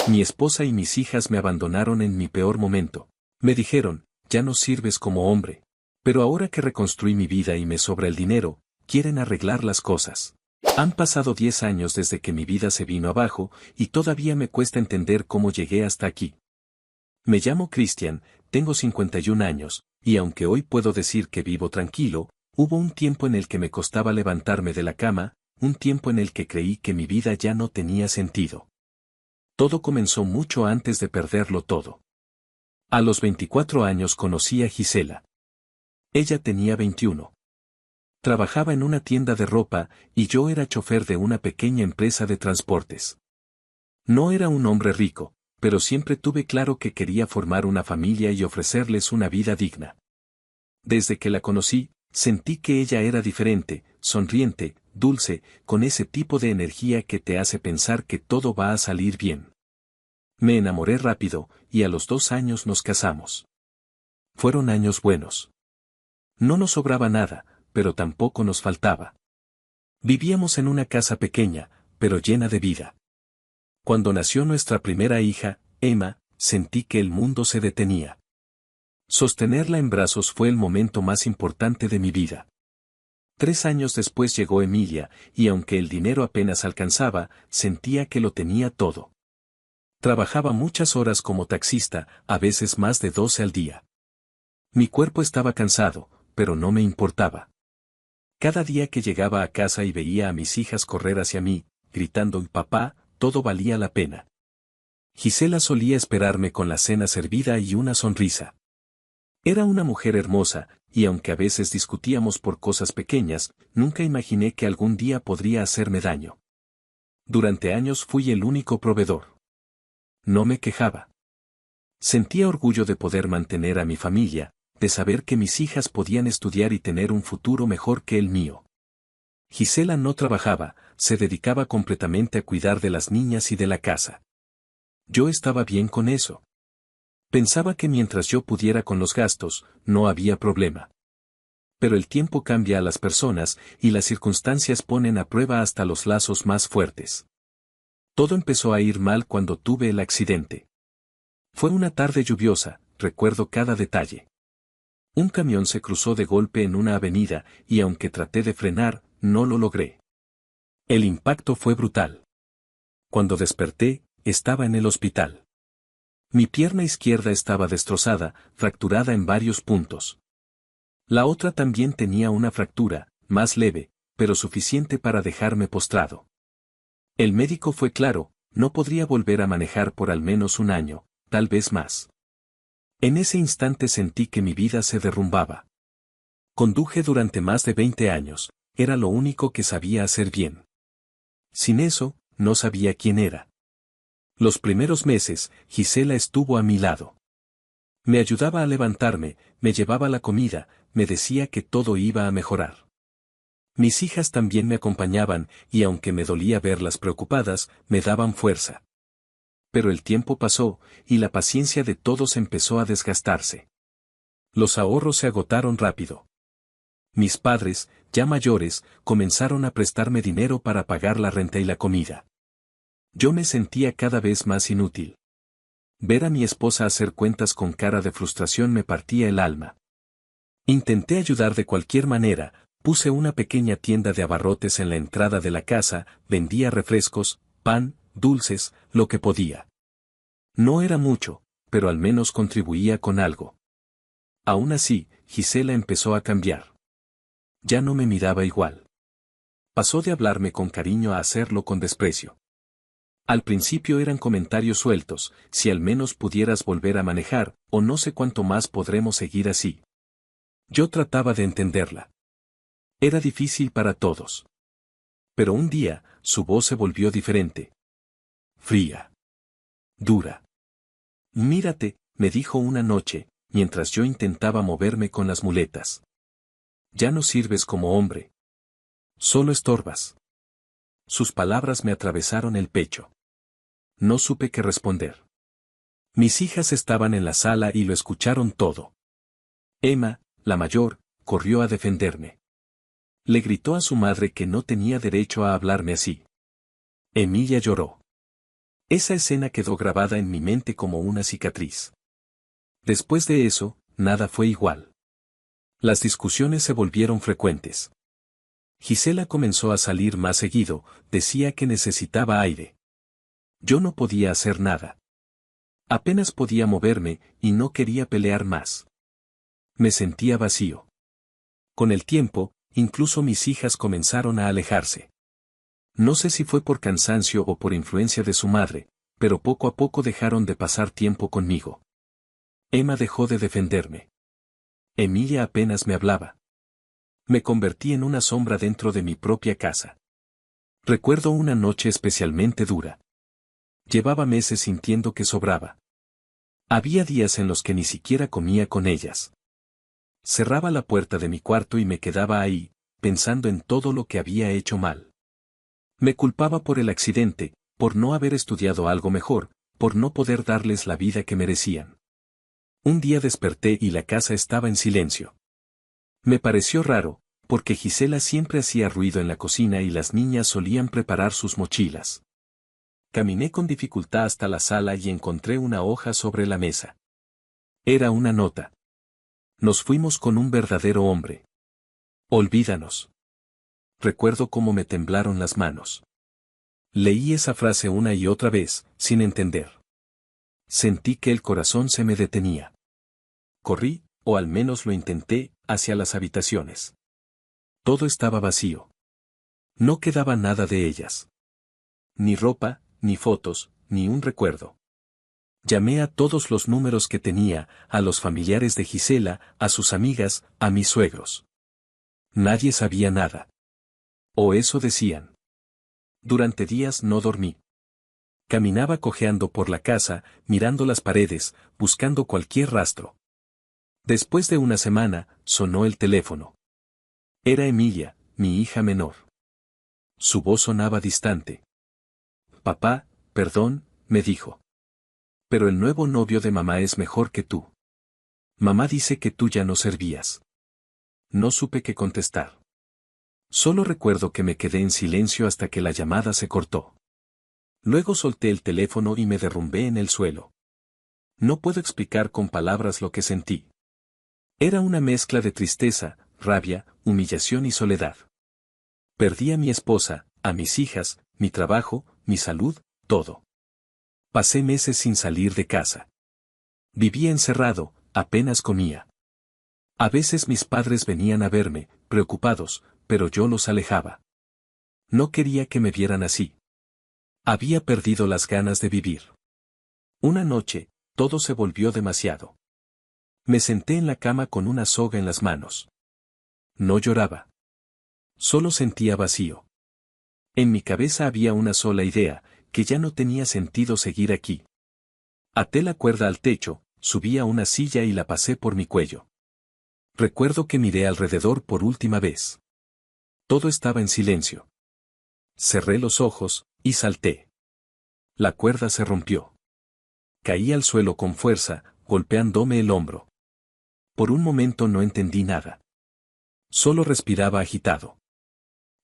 Mi esposa y mis hijas me abandonaron en mi peor momento. Me dijeron, ya no sirves como hombre. Pero ahora que reconstruí mi vida y me sobra el dinero, quieren arreglar las cosas. Han pasado 10 años desde que mi vida se vino abajo, y todavía me cuesta entender cómo llegué hasta aquí. Me llamo Christian, tengo 51 años, y aunque hoy puedo decir que vivo tranquilo, hubo un tiempo en el que me costaba levantarme de la cama, un tiempo en el que creí que mi vida ya no tenía sentido. Todo comenzó mucho antes de perderlo todo. A los 24 años conocí a Gisela. Ella tenía 21. Trabajaba en una tienda de ropa, y yo era chofer de una pequeña empresa de transportes. No era un hombre rico, pero siempre tuve claro que quería formar una familia y ofrecerles una vida digna. Desde que la conocí, sentí que ella era diferente, sonriente, dulce, con ese tipo de energía que te hace pensar que todo va a salir bien. Me enamoré rápido, y a los 2 años nos casamos. Fueron años buenos. No nos sobraba nada, pero tampoco nos faltaba. Vivíamos en una casa pequeña, pero llena de vida. Cuando nació nuestra primera hija, Emma, sentí que el mundo se detenía. Sostenerla en brazos fue el momento más importante de mi vida. 3 años después llegó Emilia, y aunque el dinero apenas alcanzaba, sentía que lo tenía todo. Trabajaba muchas horas como taxista, a veces más de 12 al día. Mi cuerpo estaba cansado, pero no me importaba. Cada día que llegaba a casa y veía a mis hijas correr hacia mí, gritando «Papá», todo valía la pena. Gisela solía esperarme con la cena servida y una sonrisa. Era una mujer hermosa, y aunque a veces discutíamos por cosas pequeñas, nunca imaginé que algún día podría hacerme daño. Durante años fui el único proveedor. No me quejaba. Sentía orgullo de poder mantener a mi familia, de saber que mis hijas podían estudiar y tener un futuro mejor que el mío. Gisela no trabajaba, se dedicaba completamente a cuidar de las niñas y de la casa. Yo estaba bien con eso. Pensaba que mientras yo pudiera con los gastos, no había problema. Pero el tiempo cambia a las personas, y las circunstancias ponen a prueba hasta los lazos más fuertes. Todo empezó a ir mal cuando tuve el accidente. Fue una tarde lluviosa, recuerdo cada detalle. Un camión se cruzó de golpe en una avenida, y aunque traté de frenar, no lo logré. El impacto fue brutal. Cuando desperté, estaba en el hospital. Mi pierna izquierda estaba destrozada, fracturada en varios puntos. La otra también tenía una fractura, más leve, pero suficiente para dejarme postrado. El médico fue claro, no podría volver a manejar por al menos un año, tal vez más. En ese instante sentí que mi vida se derrumbaba. Conduje durante más de 20 años, era lo único que sabía hacer bien. Sin eso, no sabía quién era. Los primeros meses, Gisela estuvo a mi lado. Me ayudaba a levantarme, me llevaba la comida, me decía que todo iba a mejorar. Mis hijas también me acompañaban, y aunque me dolía verlas preocupadas, me daban fuerza. Pero el tiempo pasó, y la paciencia de todos empezó a desgastarse. Los ahorros se agotaron rápido. Mis padres, ya mayores, comenzaron a prestarme dinero para pagar la renta y la comida. Yo me sentía cada vez más inútil. Ver a mi esposa hacer cuentas con cara de frustración me partía el alma. Intenté ayudar de cualquier manera, puse una pequeña tienda de abarrotes en la entrada de la casa, vendía refrescos, pan, dulces, lo que podía. No era mucho, pero al menos contribuía con algo. Aún así, Gisela empezó a cambiar. Ya no me miraba igual. Pasó de hablarme con cariño a hacerlo con desprecio. Al principio eran comentarios sueltos, si al menos pudieras volver a manejar, o no sé cuánto más podremos seguir así. Yo trataba de entenderla. Era difícil para todos. Pero un día, su voz se volvió diferente. Fría. Dura. Mírate, me dijo una noche, mientras yo intentaba moverme con las muletas. Ya no sirves como hombre. Solo estorbas. Sus palabras me atravesaron el pecho. No supe qué responder. Mis hijas estaban en la sala y lo escucharon todo. Emma, la mayor, corrió a defenderme. Le gritó a su madre que no tenía derecho a hablarme así. Emilia lloró. Esa escena quedó grabada en mi mente como una cicatriz. Después de eso, nada fue igual. Las discusiones se volvieron frecuentes. Gisela comenzó a salir más seguido, decía que necesitaba aire. Yo no podía hacer nada. Apenas podía moverme y no quería pelear más. Me sentía vacío. Con el tiempo, incluso mis hijas comenzaron a alejarse. No sé si fue por cansancio o por influencia de su madre, pero poco a poco dejaron de pasar tiempo conmigo. Emma dejó de defenderme. Emilia apenas me hablaba. Me convertí en una sombra dentro de mi propia casa. Recuerdo una noche especialmente dura. Llevaba meses sintiendo que sobraba. Había días en los que ni siquiera comía con ellas. Cerraba la puerta de mi cuarto y me quedaba ahí, pensando en todo lo que había hecho mal. Me culpaba por el accidente, por no haber estudiado algo mejor, por no poder darles la vida que merecían. Un día desperté y la casa estaba en silencio. Me pareció raro, porque Gisela siempre hacía ruido en la cocina y las niñas solían preparar sus mochilas. Caminé con dificultad hasta la sala y encontré una hoja sobre la mesa. Era una nota. Nos fuimos con un verdadero hombre. Olvídanos. Recuerdo cómo me temblaron las manos. Leí esa frase una y otra vez, sin entender. Sentí que el corazón se me detenía. Corrí, o al menos lo intenté, hacia las habitaciones. Todo estaba vacío. No quedaba nada de ellas. Ni ropa, ni fotos, ni un recuerdo. Llamé a todos los números que tenía, a los familiares de Gisela, a sus amigas, a mis suegros. Nadie sabía nada. O eso decían. Durante días no dormí. Caminaba cojeando por la casa, mirando las paredes, buscando cualquier rastro. Después de una semana, sonó el teléfono. Era Emilia, mi hija menor. Su voz sonaba distante. Papá, perdón, me dijo. Pero el nuevo novio de mamá es mejor que tú. Mamá dice que tú ya no servías. No supe qué contestar. Solo recuerdo que me quedé en silencio hasta que la llamada se cortó. Luego solté el teléfono y me derrumbé en el suelo. No puedo explicar con palabras lo que sentí. Era una mezcla de tristeza, rabia, humillación y soledad. Perdí a mi esposa, a mis hijas, mi trabajo, mi salud, todo. Pasé meses sin salir de casa. Vivía encerrado, apenas comía. A veces mis padres venían a verme, preocupados, pero yo los alejaba. No quería que me vieran así. Había perdido las ganas de vivir. Una noche, todo se volvió demasiado. Me senté en la cama con una soga en las manos. No lloraba. Solo sentía vacío. En mi cabeza había una sola idea, que ya no tenía sentido seguir aquí. Até la cuerda al techo, subí a una silla y la pasé por mi cuello. Recuerdo que miré alrededor por última vez. Todo estaba en silencio. Cerré los ojos, y salté. La cuerda se rompió. Caí al suelo con fuerza, golpeándome el hombro. Por un momento no entendí nada. Solo respiraba agitado.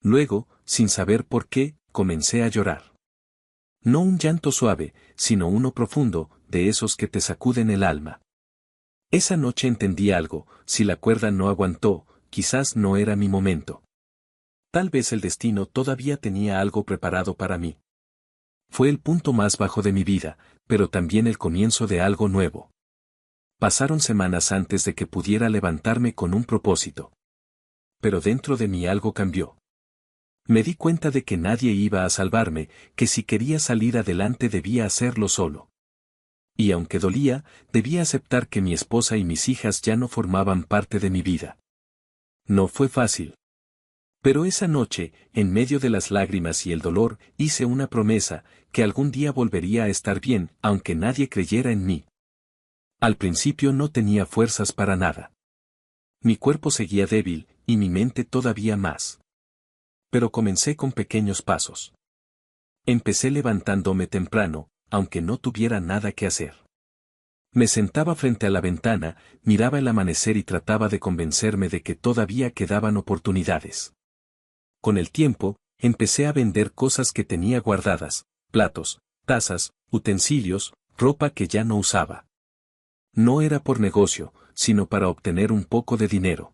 Luego, sin saber por qué, comencé a llorar. No un llanto suave, sino uno profundo, de esos que te sacuden el alma. Esa noche entendí algo, si la cuerda no aguantó, quizás no era mi momento. Tal vez el destino todavía tenía algo preparado para mí. Fue el punto más bajo de mi vida, pero también el comienzo de algo nuevo. Pasaron semanas antes de que pudiera levantarme con un propósito. Pero dentro de mí algo cambió. Me di cuenta de que nadie iba a salvarme, que si quería salir adelante debía hacerlo solo. Y aunque dolía, debía aceptar que mi esposa y mis hijas ya no formaban parte de mi vida. No fue fácil. Pero esa noche, en medio de las lágrimas y el dolor, hice una promesa, que algún día volvería a estar bien, aunque nadie creyera en mí. Al principio no tenía fuerzas para nada. Mi cuerpo seguía débil, y mi mente todavía más. Pero comencé con pequeños pasos. Empecé levantándome temprano, aunque no tuviera nada que hacer. Me sentaba frente a la ventana, miraba el amanecer y trataba de convencerme de que todavía quedaban oportunidades. Con el tiempo, empecé a vender cosas que tenía guardadas, platos, tazas, utensilios, ropa que ya no usaba. No era por negocio, sino para obtener un poco de dinero.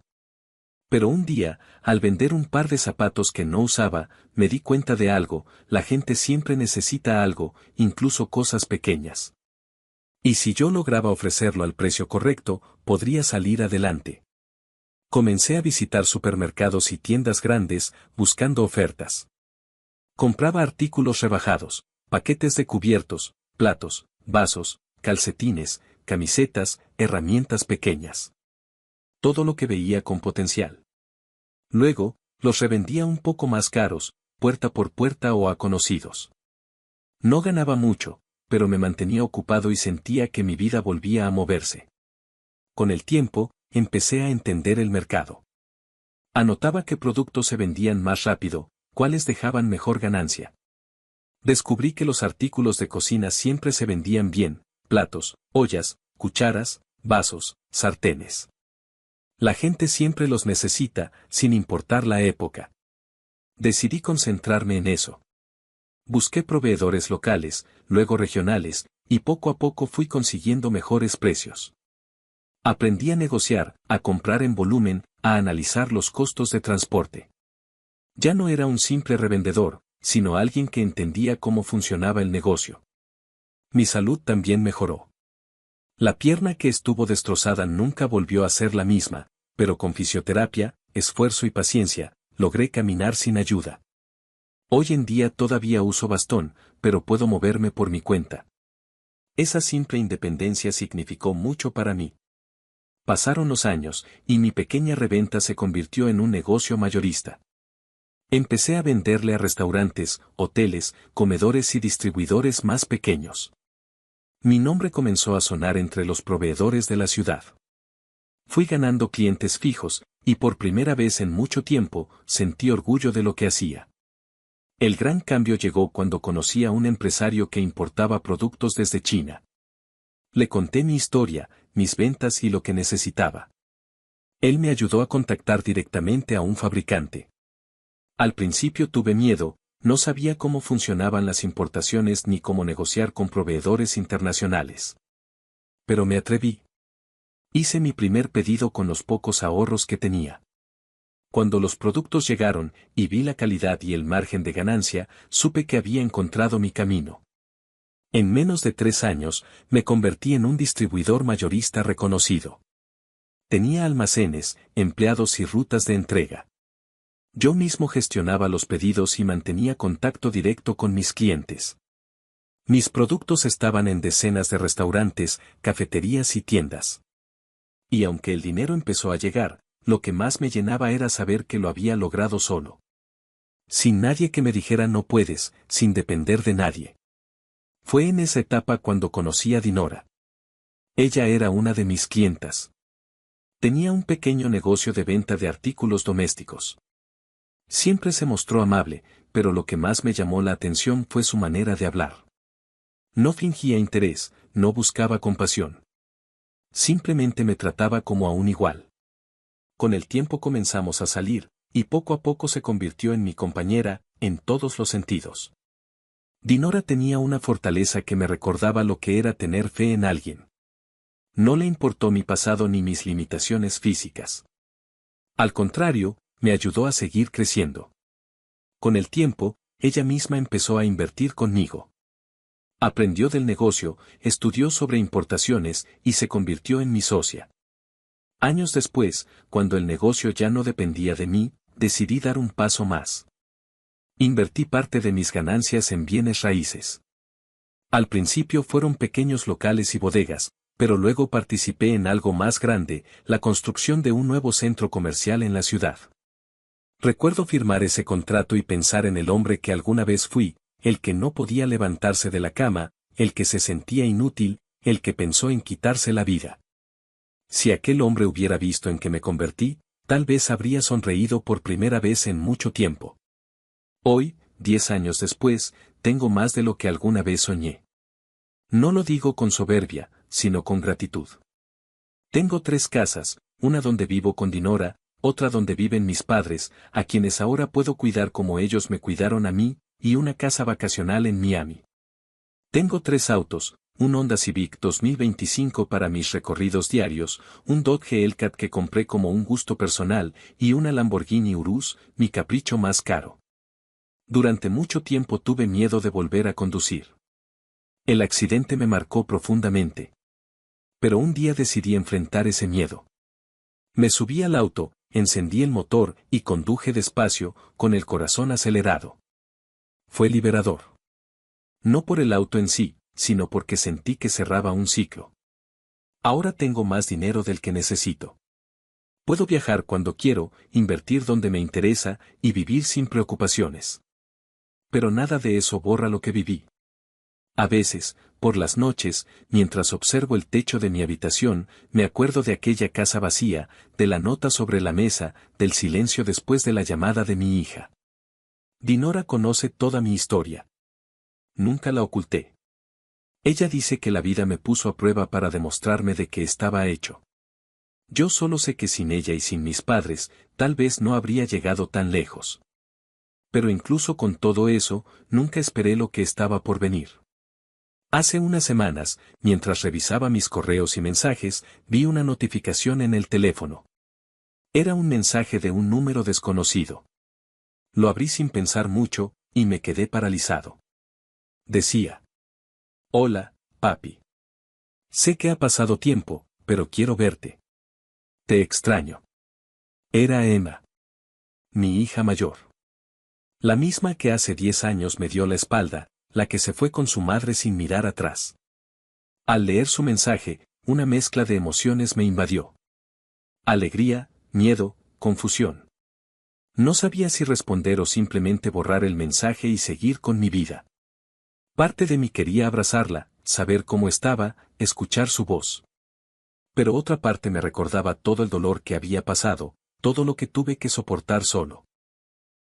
Pero un día, al vender un par de zapatos que no usaba, me di cuenta de algo: la gente siempre necesita algo, incluso cosas pequeñas. Y si yo lograba ofrecerlo al precio correcto, podría salir adelante. Comencé a visitar supermercados y tiendas grandes, buscando ofertas. Compraba artículos rebajados, paquetes de cubiertos, platos, vasos, calcetines, camisetas, herramientas pequeñas. Todo lo que veía con potencial. Luego, los revendía un poco más caros, puerta por puerta o a conocidos. No ganaba mucho, pero me mantenía ocupado y sentía que mi vida volvía a moverse. Con el tiempo, empecé a entender el mercado. Anotaba qué productos se vendían más rápido, cuáles dejaban mejor ganancia. Descubrí que los artículos de cocina siempre se vendían bien: platos, ollas, cucharas, vasos, sartenes. La gente siempre los necesita, sin importar la época. Decidí concentrarme en eso. Busqué proveedores locales, luego regionales, y poco a poco fui consiguiendo mejores precios. Aprendí a negociar, a comprar en volumen, a analizar los costos de transporte. Ya no era un simple revendedor, sino alguien que entendía cómo funcionaba el negocio. Mi salud también mejoró. La pierna que estuvo destrozada nunca volvió a ser la misma, pero con fisioterapia, esfuerzo y paciencia, logré caminar sin ayuda. Hoy en día todavía uso bastón, pero puedo moverme por mi cuenta. Esa simple independencia significó mucho para mí. Pasaron los años, y mi pequeña reventa se convirtió en un negocio mayorista. Empecé a venderle a restaurantes, hoteles, comedores y distribuidores más pequeños. Mi nombre comenzó a sonar entre los proveedores de la ciudad. Fui ganando clientes fijos, y por primera vez en mucho tiempo, sentí orgullo de lo que hacía. El gran cambio llegó cuando conocí a un empresario que importaba productos desde China. Le conté mi historia, mis ventas y lo que necesitaba. Él me ayudó a contactar directamente a un fabricante. Al principio tuve miedo, no sabía cómo funcionaban las importaciones ni cómo negociar con proveedores internacionales. Pero me atreví. Hice mi primer pedido con los pocos ahorros que tenía. Cuando los productos llegaron, y vi la calidad y el margen de ganancia, supe que había encontrado mi camino. En menos de 3 años, me convertí en un distribuidor mayorista reconocido. Tenía almacenes, empleados y rutas de entrega. Yo mismo gestionaba los pedidos y mantenía contacto directo con mis clientes. Mis productos estaban en decenas de restaurantes, cafeterías y tiendas. Y aunque el dinero empezó a llegar, lo que más me llenaba era saber que lo había logrado solo. Sin nadie que me dijera no puedes, sin depender de nadie. Fue en esa etapa cuando conocí a Dinora. Ella era una de mis clientas. Tenía un pequeño negocio de venta de artículos domésticos. Siempre se mostró amable, pero lo que más me llamó la atención fue su manera de hablar. No fingía interés, no buscaba compasión. Simplemente me trataba como a un igual. Con el tiempo comenzamos a salir, y poco a poco se convirtió en mi compañera, en todos los sentidos. Dinora tenía una fortaleza que me recordaba lo que era tener fe en alguien. No le importó mi pasado ni mis limitaciones físicas. Al contrario, me ayudó a seguir creciendo. Con el tiempo, ella misma empezó a invertir conmigo. Aprendió del negocio, estudió sobre importaciones y se convirtió en mi socia. Años después, cuando el negocio ya no dependía de mí, decidí dar un paso más. Invertí parte de mis ganancias en bienes raíces. Al principio fueron pequeños locales y bodegas, pero luego participé en algo más grande: la construcción de un nuevo centro comercial en la ciudad. Recuerdo firmar ese contrato y pensar en el hombre que alguna vez fui, el que no podía levantarse de la cama, el que se sentía inútil, el que pensó en quitarse la vida. Si aquel hombre hubiera visto en qué me convertí, tal vez habría sonreído por primera vez en mucho tiempo. Hoy, 10 años después, tengo más de lo que alguna vez soñé. No lo digo con soberbia, sino con gratitud. Tengo 3 casas, una donde vivo con Dinora, otra donde viven mis padres, a quienes ahora puedo cuidar como ellos me cuidaron a mí, y una casa vacacional en Miami. Tengo 3 autos, un Honda Civic 2025 para mis recorridos diarios, un Dodge Hellcat que compré como un gusto personal y una Lamborghini Urus, mi capricho más caro. Durante mucho tiempo tuve miedo de volver a conducir. El accidente me marcó profundamente. Pero un día decidí enfrentar ese miedo. Me subí al auto, encendí el motor y conduje despacio, con el corazón acelerado. Fue liberador. No por el auto en sí, sino porque sentí que cerraba un ciclo. Ahora tengo más dinero del que necesito. Puedo viajar cuando quiero, invertir donde me interesa y vivir sin preocupaciones. Pero nada de eso borra lo que viví. A veces, por las noches, mientras observo el techo de mi habitación, me acuerdo de aquella casa vacía, de la nota sobre la mesa, del silencio después de la llamada de mi hija. Dinora conoce toda mi historia. Nunca la oculté. Ella dice que la vida me puso a prueba para demostrarme de qué estaba hecho. Yo solo sé que sin ella y sin mis padres, tal vez no habría llegado tan lejos. Pero incluso con todo eso, nunca esperé lo que estaba por venir. Hace unas semanas, mientras revisaba mis correos y mensajes, vi una notificación en el teléfono. Era un mensaje de un número desconocido. Lo abrí sin pensar mucho, y me quedé paralizado. Decía: Hola, papi. Sé que ha pasado tiempo, pero quiero verte. Te extraño. Era Emma. Mi hija mayor. La misma que hace 10 años me dio la espalda, la que se fue con su madre sin mirar atrás. Al leer su mensaje, una mezcla de emociones me invadió. Alegría, miedo, confusión. No sabía si responder o simplemente borrar el mensaje y seguir con mi vida. Parte de mí quería abrazarla, saber cómo estaba, escuchar su voz. Pero otra parte me recordaba todo el dolor que había pasado, todo lo que tuve que soportar solo.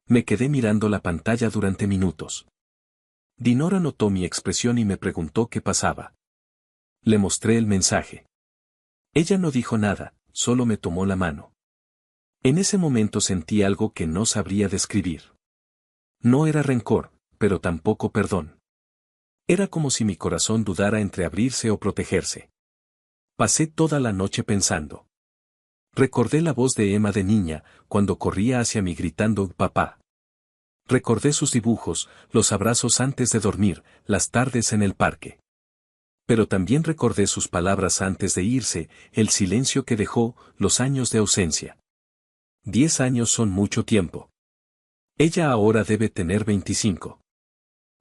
Me quedé mirando la pantalla durante minutos. Dinora notó mi expresión y me preguntó qué pasaba. Le mostré el mensaje. Ella no dijo nada, solo me tomó la mano. En ese momento sentí algo que no sabría describir. No era rencor, pero tampoco perdón. Era como si mi corazón dudara entre abrirse o protegerse. Pasé toda la noche pensando. Recordé la voz de Emma de niña, cuando corría hacia mí gritando «papá». Recordé sus dibujos, los abrazos antes de dormir, las tardes en el parque. Pero también recordé sus palabras antes de irse, el silencio que dejó, los años de ausencia. 10 años son mucho tiempo. Ella ahora debe tener 25.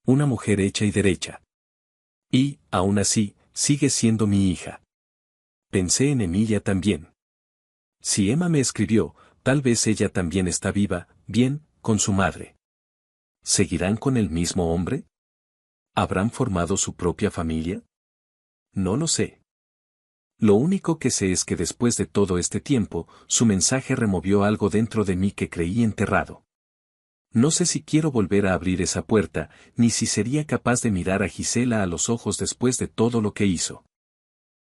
Una mujer hecha y derecha. Y, aún así, sigue siendo mi hija. Pensé en Emilia también. Si Emma me escribió, tal vez ella también está viva, bien, con su madre. ¿Seguirán con el mismo hombre? ¿Habrán formado su propia familia? No lo sé. Lo único que sé es que después de todo este tiempo, su mensaje removió algo dentro de mí que creí enterrado. No sé si quiero volver a abrir esa puerta, ni si sería capaz de mirar a Gisela a los ojos después de todo lo que hizo.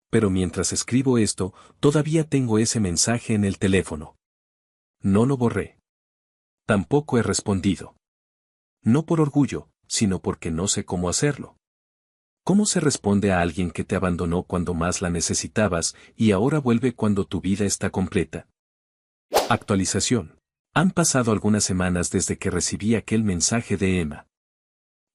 Pero mientras escribo esto, todavía tengo ese mensaje en el teléfono. No lo borré. Tampoco he respondido. No por orgullo, sino porque no sé cómo hacerlo. ¿Cómo se responde a alguien que te abandonó cuando más la necesitabas y ahora vuelve cuando tu vida está completa? Actualización. Han pasado algunas semanas desde que recibí aquel mensaje de Emma.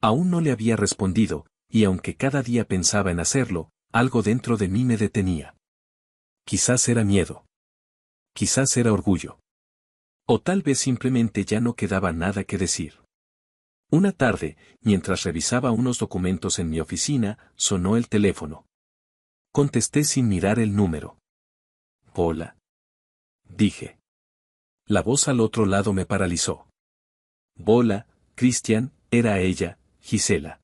Aún no le había respondido, y aunque cada día pensaba en hacerlo, algo dentro de mí me detenía. Quizás era miedo. Quizás era orgullo. O tal vez simplemente ya no quedaba nada que decir. Una tarde, mientras revisaba unos documentos en mi oficina, sonó el teléfono. Contesté sin mirar el número. Hola. Dije. La voz al otro lado me paralizó. Hola, Christian, era ella, Gisela.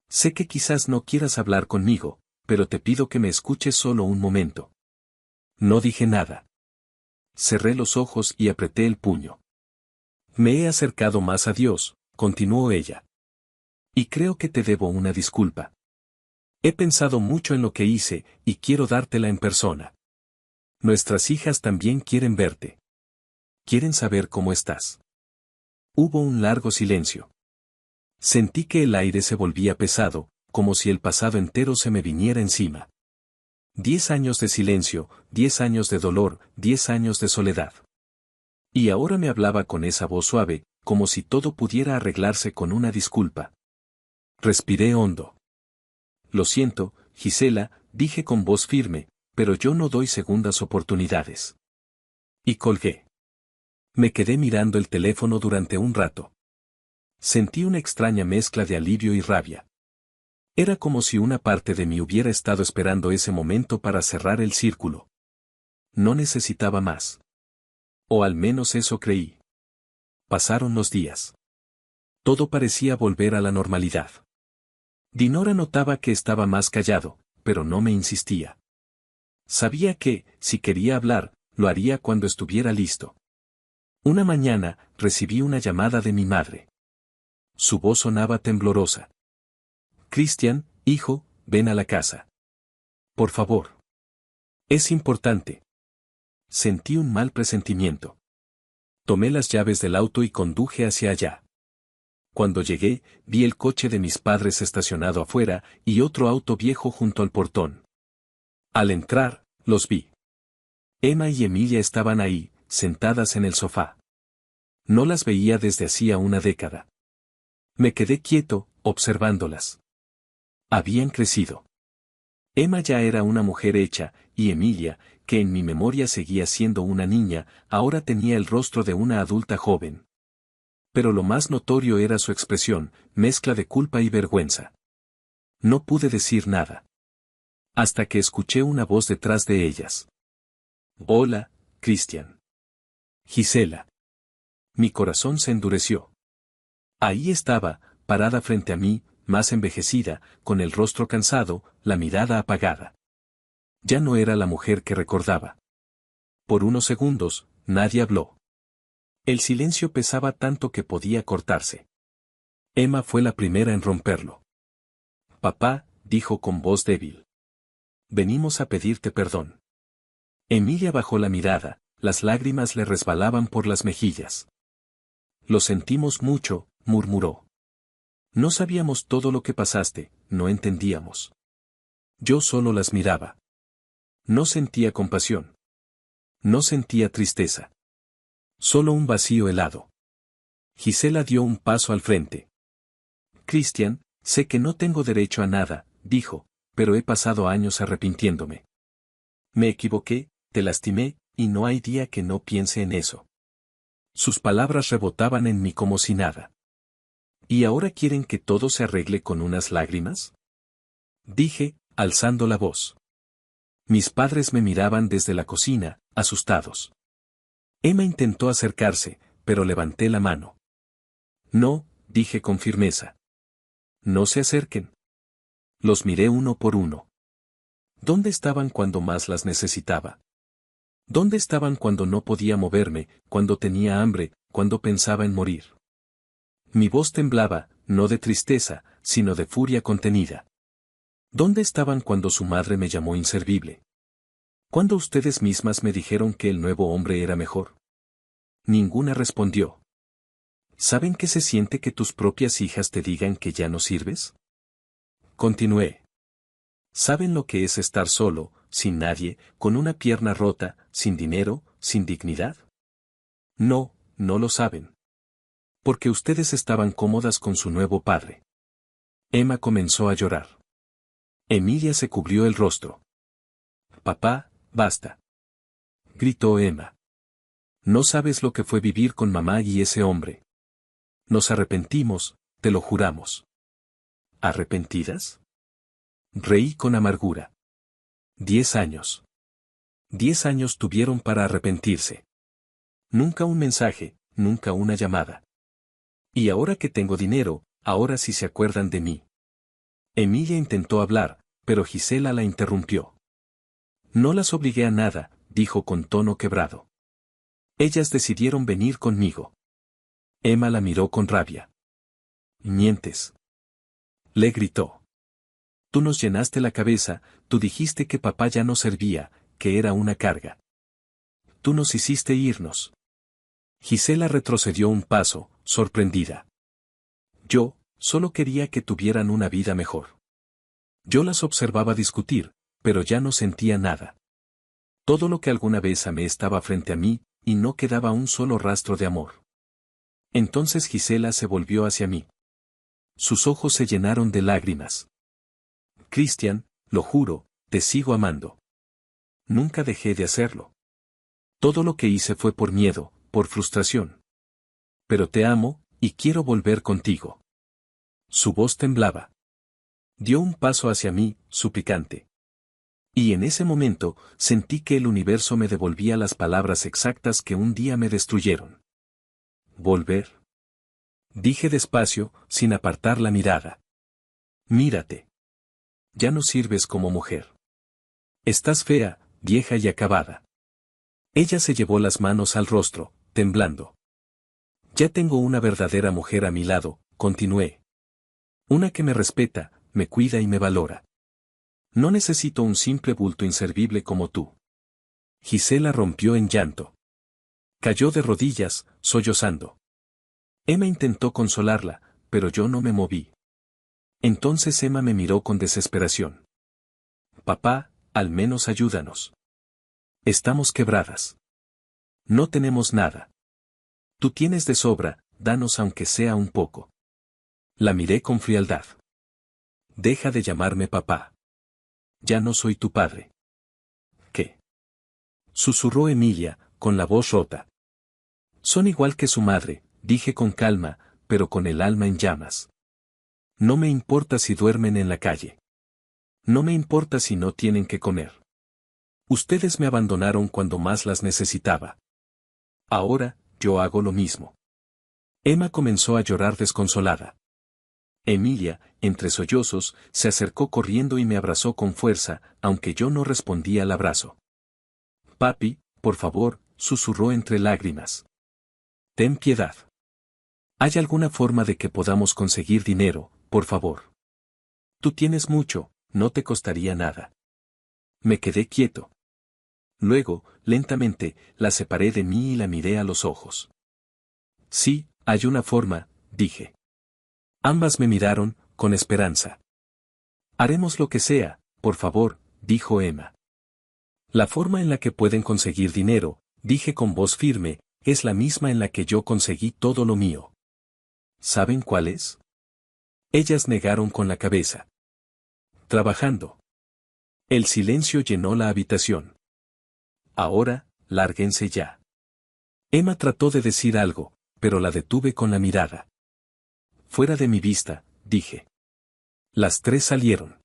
Sé que quizás no quieras hablar conmigo, pero te pido que me escuches solo un momento. No dije nada. Cerré los ojos y apreté el puño. Me he acercado más a Dios, continuó ella. Y creo que te debo una disculpa. He pensado mucho en lo que hice, y quiero dártela en persona. Nuestras hijas también quieren verte. Quieren saber cómo estás. Hubo un largo silencio. Sentí que el aire se volvía pesado, como si el pasado entero se me viniera encima. 10 años de silencio, 10 años de dolor, 10 años de soledad. Y ahora me hablaba con esa voz suave, como si todo pudiera arreglarse con una disculpa. Respiré hondo. Lo siento, Gisela, dije con voz firme, pero yo no doy segundas oportunidades. Y colgué. Me quedé mirando el teléfono durante un rato. Sentí una extraña mezcla de alivio y rabia. Era como si una parte de mí hubiera estado esperando ese momento para cerrar el círculo. No necesitaba más. O al menos eso creí. Pasaron los días. Todo parecía volver a la normalidad. Dinora notaba que estaba más callado, pero no me insistía. Sabía que, si quería hablar, lo haría cuando estuviera listo. Una mañana, recibí una llamada de mi madre. Su voz sonaba temblorosa. Cristian, hijo, ven a la casa. Por favor. Es importante. Sentí un mal presentimiento. Tomé las llaves del auto y conduje hacia allá. Cuando llegué, vi el coche de mis padres estacionado afuera y otro auto viejo junto al portón. Al entrar, los vi. Emma y Emilia estaban ahí, sentadas en el sofá. No las veía desde hacía una década. Me quedé quieto, observándolas. Habían crecido. Emma ya era una mujer hecha, y Emilia, que en mi memoria seguía siendo una niña, ahora tenía el rostro de una adulta joven. Pero lo más notorio era su expresión, mezcla de culpa y vergüenza. No pude decir nada. Hasta que escuché una voz detrás de ellas. Hola, Cristian. Gisela. Mi corazón se endureció. Ahí estaba, parada frente a mí, más envejecida, con el rostro cansado, la mirada apagada. Ya no era la mujer que recordaba. Por unos segundos, nadie habló. El silencio pesaba tanto que podía cortarse. Emma fue la primera en romperlo. Papá, dijo con voz débil. Venimos a pedirte perdón. Emilia bajó la mirada, las lágrimas le resbalaban por las mejillas. Lo sentimos mucho, murmuró. No sabíamos todo lo que pasaste, no entendíamos. Yo solo las miraba. No sentía compasión. No sentía tristeza. Solo un vacío helado. Gisela dio un paso al frente. Cristian, sé que no tengo derecho a nada, dijo, pero he pasado años arrepintiéndome. Me equivoqué, te lastimé, y no hay día que no piense en eso. Sus palabras rebotaban en mí como si nada. ¿Y ahora quieren que todo se arregle con unas lágrimas? Dije, alzando la voz. Mis padres me miraban desde la cocina, asustados. Emma intentó acercarse, pero levanté la mano. No, dije con firmeza. No se acerquen. Los miré uno por uno. ¿Dónde estaban cuando más las necesitaba? ¿Dónde estaban cuando no podía moverme, cuando tenía hambre, cuando pensaba en morir? Mi voz temblaba, no de tristeza, sino de furia contenida. ¿Dónde estaban cuando su madre me llamó inservible? ¿Cuándo ustedes mismas me dijeron que el nuevo hombre era mejor? Ninguna respondió. ¿Saben qué se siente que tus propias hijas te digan que ya no sirves? Continué. ¿Saben lo que es estar solo, sin nadie, con una pierna rota, sin dinero, sin dignidad? No, no lo saben. Porque ustedes estaban cómodas con su nuevo padre. Emma comenzó a llorar. Emilia se cubrió el rostro. Papá, basta. Gritó Emma. No sabes lo que fue vivir con mamá y ese hombre. Nos arrepentimos, te lo juramos. ¿Arrepentidas? Reí con amargura. 10 años. 10 años tuvieron para arrepentirse. Nunca un mensaje, nunca una llamada. Y ahora que tengo dinero, ahora sí se acuerdan de mí. Emilia intentó hablar, pero Gisela la interrumpió. No las obligué a nada, dijo con tono quebrado. Ellas decidieron venir conmigo. Emma la miró con rabia. Mientes. Le gritó. Tú nos llenaste la cabeza, tú dijiste que papá ya no servía, que era una carga. Tú nos hiciste irnos. Gisela retrocedió un paso, sorprendida. Yo, solo quería que tuvieran una vida mejor. Yo las observaba discutir, pero ya no sentía nada. Todo lo que alguna vez amé estaba frente a mí, y no quedaba un solo rastro de amor. Entonces Gisela se volvió hacia mí. Sus ojos se llenaron de lágrimas. Cristian, lo juro, te sigo amando. Nunca dejé de hacerlo. Todo lo que hice fue por miedo, por frustración. Pero te amo, y quiero volver contigo. Su voz temblaba. Dio un paso hacia mí, suplicante. Y en ese momento, sentí que el universo me devolvía las palabras exactas que un día me destruyeron. ¿Volver? Dije despacio, sin apartar la mirada. Mírate. Ya no sirves como mujer. Estás fea, vieja y acabada. Ella se llevó las manos al rostro, temblando. Ya tengo una verdadera mujer a mi lado, continué. Una que me respeta, me cuida y me valora. No necesito un simple bulto inservible como tú. Gisela rompió en llanto. Cayó de rodillas, sollozando. Emma intentó consolarla, pero yo no me moví. Entonces Emma me miró con desesperación. Papá, al menos ayúdanos. Estamos quebradas. No tenemos nada. Tú tienes de sobra, danos aunque sea un poco. La miré con frialdad. Deja de llamarme papá. Ya no soy tu padre. ¿Qué? Susurró Emilia, con la voz rota. Son igual que su madre, dije con calma, pero con el alma en llamas. No me importa si duermen en la calle. No me importa si no tienen que comer. Ustedes me abandonaron cuando más las necesitaba. Ahora, yo hago lo mismo. Emma comenzó a llorar desconsolada. Emilia, entre sollozos, se acercó corriendo y me abrazó con fuerza, aunque yo no respondí al abrazo. Papi, por favor, susurró entre lágrimas. Ten piedad. ¿Hay alguna forma de que podamos conseguir dinero, por favor? Tú tienes mucho, no te costaría nada. Me quedé quieto. Luego, lentamente, la separé de mí y la miré a los ojos. Sí, hay una forma, dije. Ambas me miraron, con esperanza. Haremos lo que sea, por favor, dijo Emma. La forma en la que pueden conseguir dinero, dije con voz firme, es la misma en la que yo conseguí todo lo mío. ¿Saben cuál es? Ellas negaron con la cabeza. Trabajando. El silencio llenó la habitación. Ahora, lárguense ya. Emma trató de decir algo, pero la detuve con la mirada. Fuera de mi vista, dije. Las tres salieron.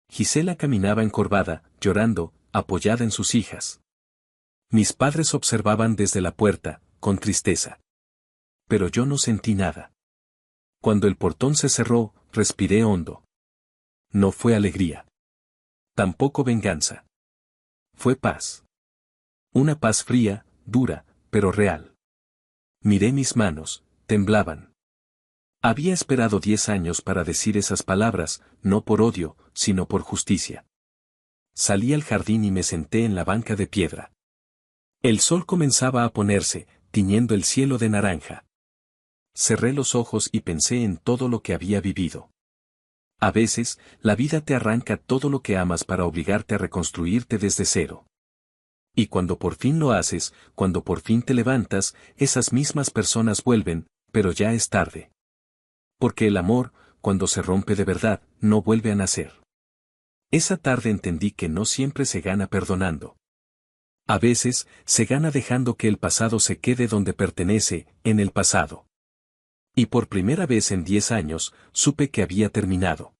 Gisela caminaba encorvada, llorando, apoyada en sus hijas. Mis padres observaban desde la puerta, con tristeza. Pero yo no sentí nada. Cuando el portón se cerró, respiré hondo. No fue alegría. Tampoco venganza. Fue paz. Una paz fría, dura, pero real. Miré mis manos, temblaban. Había esperado 10 años para decir esas palabras, no por odio, sino por justicia. Salí al jardín y me senté en la banca de piedra. El sol comenzaba a ponerse, tiñendo el cielo de naranja. Cerré los ojos y pensé en todo lo que había vivido. A veces, la vida te arranca todo lo que amas para obligarte a reconstruirte desde cero. Y cuando por fin lo haces, cuando por fin te levantas, esas mismas personas vuelven, pero ya es tarde. Porque el amor, cuando se rompe de verdad, no vuelve a nacer. Esa tarde entendí que no siempre se gana perdonando. A veces, se gana dejando que el pasado se quede donde pertenece, en el pasado. Y por primera vez en 10 años, supe que había terminado.